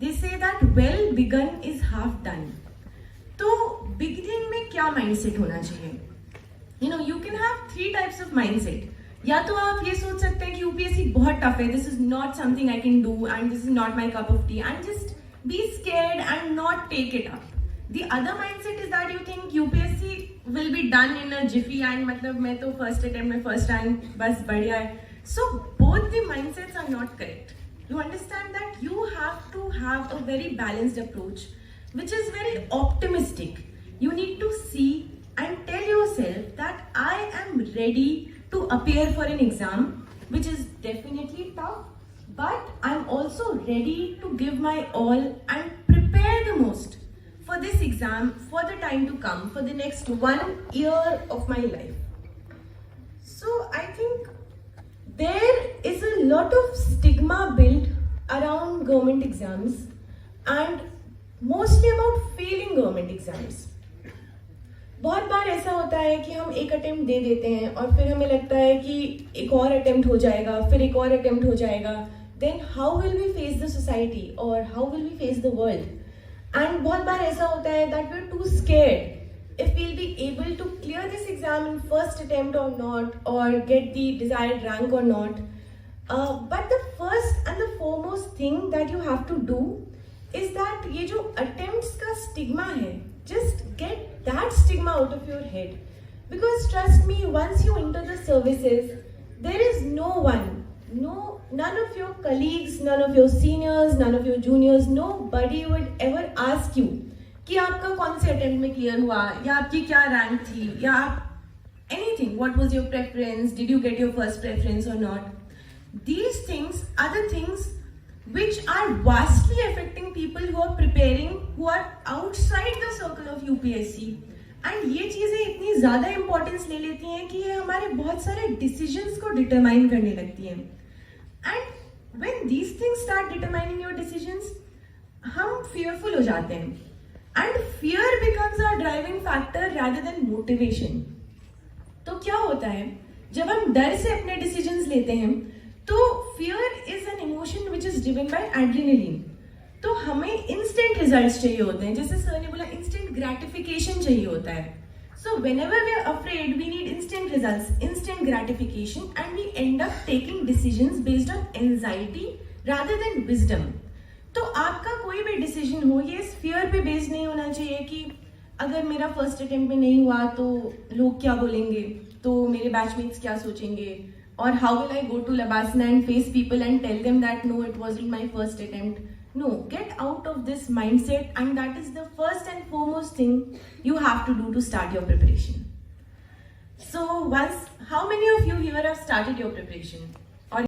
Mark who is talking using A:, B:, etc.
A: They say that well begun is half done. तो beginning में क्या mindset होना चाहिए? You know, you can have 3 types of mindset. या तो आप ये सोच सकते हैं कि यूपीएससी बहुत टफ है, this is not something I can do and this is not my cup of tea and just be scared and not take it up. The other mindset is that you think UPSC will be done in a jiffy and मतलब मैं तो first attempt में first rank, बस बढ़िया है. So both the mindsets are not correct. You understand that you have to have a very balanced approach, which is very optimistic. You need to see and tell yourself that I am ready to appear for an exam, which is definitely tough, but I'm also ready to give my all and prepare the most for this exam, for the time to come, for the next 1 year of my life. So I think there is a lot of stigma built around government exams and mostly about failing government exams. बहुत बार ऐसा होता है कि हम एक attempt दे देते हैं और फिर हमें लगता है कि एक और अटेम्प्ट हो जाएगा, फिर एक और अटेम्प्ट हो जाएगा. Then how will we face the society और how will we face the world. And बहुत बार ऐसा होता है that we are too scared if we'll be able to clear this exam in first attempt or not, or get the desired rank or not. But the first and the foremost thing that you have to do is that ये जो attempts का stigma है, just get that stigma out of your head. Because trust me, once you enter the services, there is none of your colleagues, none of your seniors, none of your juniors, nobody would ever ask you कि आपका कौन से attempt में clear हुआ या आपकी क्या rank थी या आप anything, what was your preference, did you get your first preference और not. These things are the things which are vastly affecting people who are preparing, who are outside the circle of UPSC. And ये चीज़ें इतनी ज़्यादा importance ले लेती हैं कि ये हमारे बहुत सारे डिसीजंस को डिटरमाइन करने लगती हैं. And when these things start determining your decisions, हम फियरफुल हो जाते हैं. And fear becomes our driving factor rather than motivation. तो क्या होता है जब हम डर से अपने डिसीजंस लेते हैं, तो fear is an emotion which is driven by adrenaline. तो हमें इंस्टेंट रिजल्ट्स चाहिए होते हैं, जैसे सर ने बोला इंस्टेंट ग्रेटिफिकेशन चाहिए होता है. So whenever we are afraid we need instant results, instant gratification, and we end up taking decisions based on anxiety rather than wisdom. तो आपका कोई भी डिसीजन हो, ये इस फियर पे बेस्ड नहीं होना चाहिए कि अगर मेरा फर्स्ट अटेम्प्ट में नहीं हुआ तो लोग क्या बोलेंगे, तो मेरे बैचमेट्स क्या सोचेंगे, और how will I go to LBSNAA and face people and tell them that no it wasn't my first attempt. No, get out of this mindset, and that is the first and foremost thing you have to do to start your preparation. So how many of you here have started your preparation?